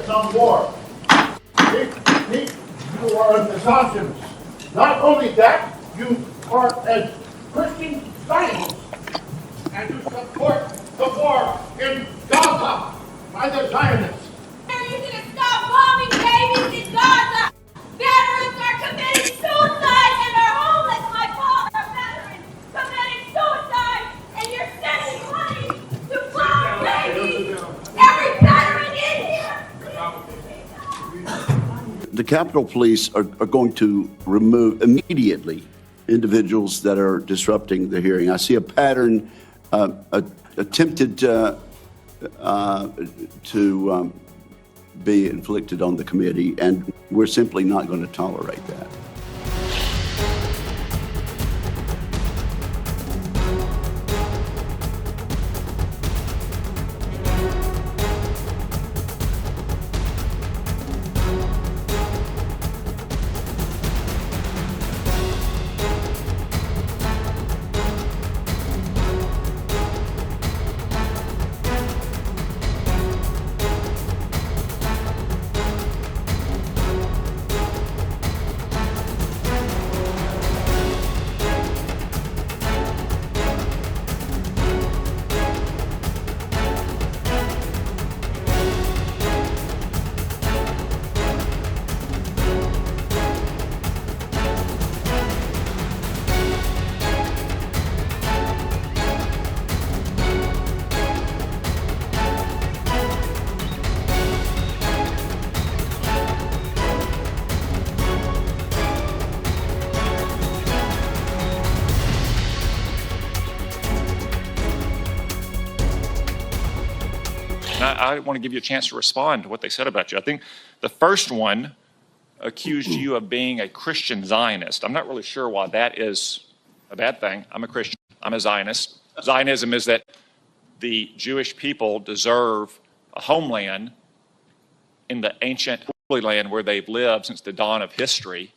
Vietnam War. Pete, you are a misogynist. Not only that, you are a Christian Zionist, and you support the war in Gaza by the Zionists. Are you going to stop bombing babies in Gaza? Veterans are committing suicide and are homeless. My father, a veteran, committed suicide, and you're sending money to bomb babies. Every veteran in here. The Capitol Police are going to remove immediately individuals that are disrupting the hearing. I see a pattern attempted to be inflicted on the committee, and we're simply not going to tolerate that. I want to give you a chance to respond to what they said about you. I think the first one accused you of being a Christian Zionist. I'm not really sure why that is a bad thing. I'm a Christian. I'm a Zionist. Zionism is that the Jewish people deserve a homeland in the ancient Holy Land where they've lived since the dawn of history.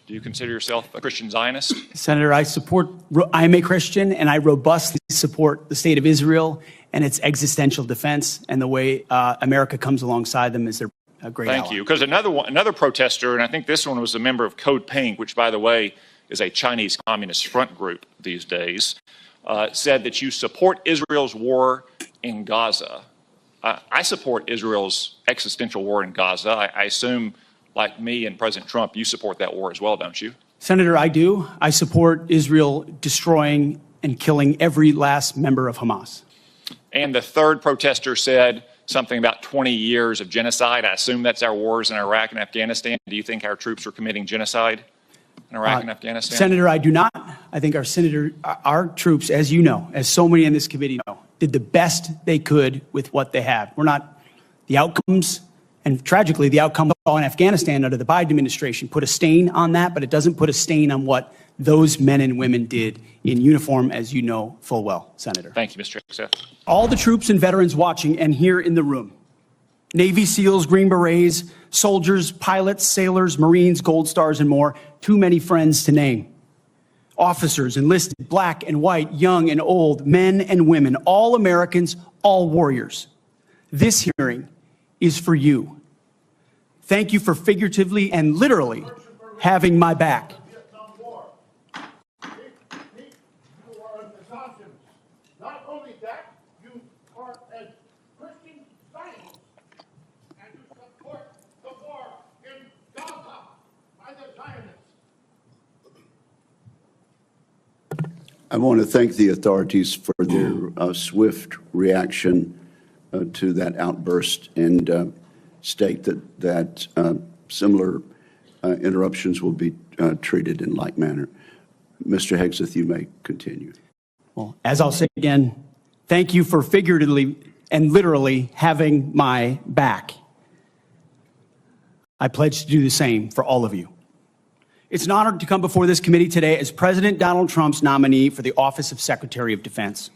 Do you consider yourself a Christian Zionist? Senator, I'm a Christian, and I robustly support the state of Israel and its existential defense, and the way America comes alongside them is their great ally. Thank you. Because another protester, and I think this one was a member of Code Pink, which, by the way, is a Chinese Communist front group these days, said that you support Israel's war in Gaza. I support Israel's existential war in Gaza. I assume, like me and President Trump, you support that war as well, don't you? Senator, I do. I support Israel destroying and killing every last member of Hamas. And the third protester said something about 20 years of genocide. I assume that's our wars in Iraq and Afghanistan. Do you think our troops are committing genocide in Iraq and Afghanistan? Senator, I do not. I think our troops, as you know, as so many in this committee know, did the best they could with what they had. We're not the outcomes, and tragically, the outcome in Afghanistan under the Biden administration put a stain on that, but it doesn't put a stain on what those men and women did in uniform, as you know full well, Senator. Thank you, Mr. Hegseth. All the troops and veterans watching and here in the room, Navy SEALs, Green Berets, soldiers, pilots, sailors, Marines, Gold Stars, and more, too many friends to name. Officers, enlisted, black and white, young and old, men and women, all Americans, all warriors. This hearing is for you. Thank you for figuratively and literally having my back. Not only that, you are a Christian Zionist, and you support the war in Gaza by the Zionists. I want to thank the authorities for their swift reaction to that outburst, and state that similar interruptions will be treated in like manner. Mr. Hegseth, you may continue. Well, as I'll say again, thank you for figuratively and literally having my back. I pledge to do the same for all of you. It's an honor to come before this committee today as President Donald Trump's nominee for the office of Secretary of Defense.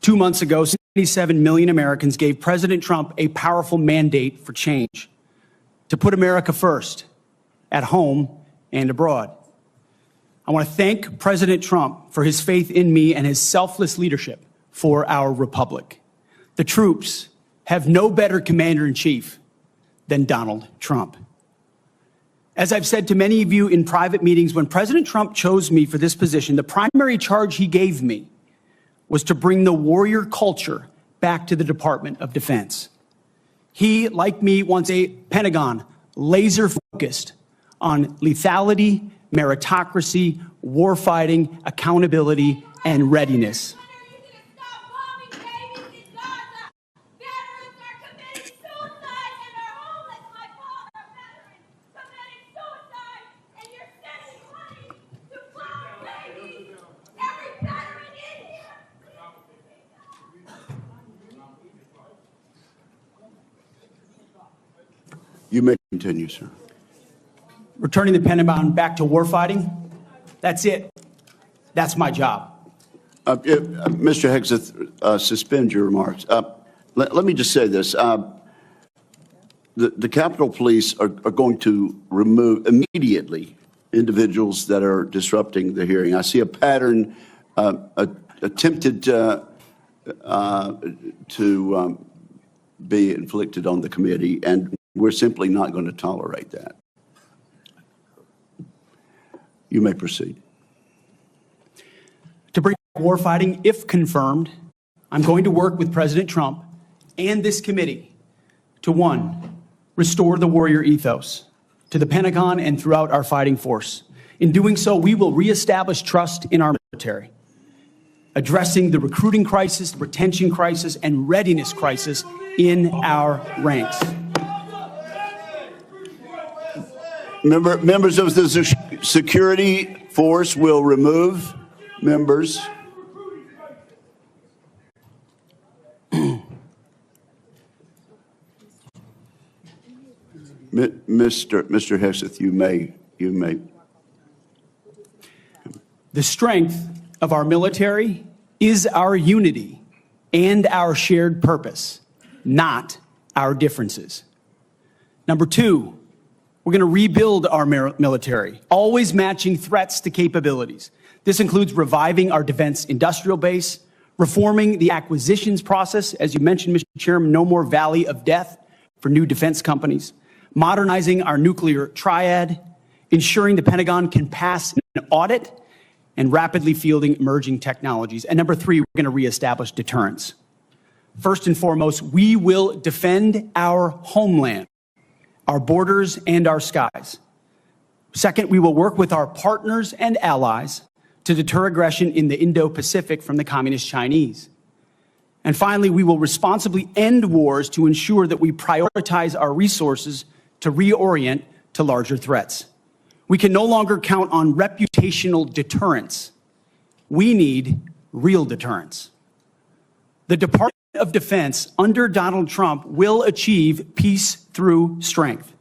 2 months ago, 77 million Americans gave President Trump a powerful mandate for change, to put America first, at home and abroad. I want to thank President Trump for his faith in me and his selfless leadership for our republic. The troops have no better commander-in-chief than Donald Trump. As I've said to many of you in private meetings, when President Trump chose me for this position, the primary charge he gave me was to bring the warrior culture back to the Department of Defense. He, like me, wants a Pentagon laser-focused on lethality, meritocracy, warfighting, accountability, and readiness. When are you going to stop bombing babies in Gaza? Veterans are committing suicide, and our homeless, my father, a veteran, committing suicide, and you're sending money to bomb babies. Every veteran in here. You may continue, sir. Returning the Pentagon back to warfighting, that's it. That's my job. Mr. Hegseth, suspend your remarks. Let me just say this. The Capitol Police are going to remove immediately individuals that are disrupting the hearing. I see a pattern attempted to be inflicted on the committee, and we're simply not going to tolerate that. You may proceed. To bring back warfighting, if confirmed, I'm going to work with President Trump and this committee to, one, restore the warrior ethos to the Pentagon and throughout our fighting force. In doing so, we will reestablish trust in our military, addressing the recruiting crisis, the retention crisis, and readiness crisis in our ranks. Members of the security force will remove members. Mr. Hegseth, you may. The strength of our military is our unity and our shared purpose, not our differences. Number two, we're going to rebuild our military, always matching threats to capabilities. This includes reviving our defense industrial base, reforming the acquisitions process. As you mentioned, Mr. Chairman, no more valley of death for new defense companies, modernizing our nuclear triad, ensuring the Pentagon can pass an audit, and rapidly fielding emerging technologies. And number three, we're going to reestablish deterrence. First and foremost, we will defend our homeland, our borders, and our skies. Second, we will work with our partners and allies to deter aggression in the Indo-Pacific from the Communist Chinese. And finally, we will responsibly end wars to ensure that we prioritize our resources to reorient to larger threats. We can no longer count on reputational deterrence. We need real deterrence. The Department of Defense under Donald Trump will achieve peace through strength.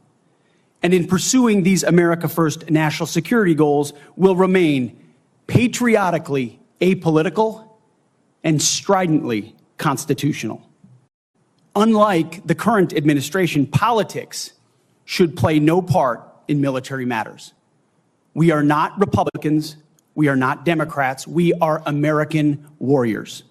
And in pursuing these America First national security goals, will remain patriotically apolitical and stridently constitutional. Unlike the current administration, politics should play no part in military matters. We are not Republicans. We are not Democrats. We are American warriors.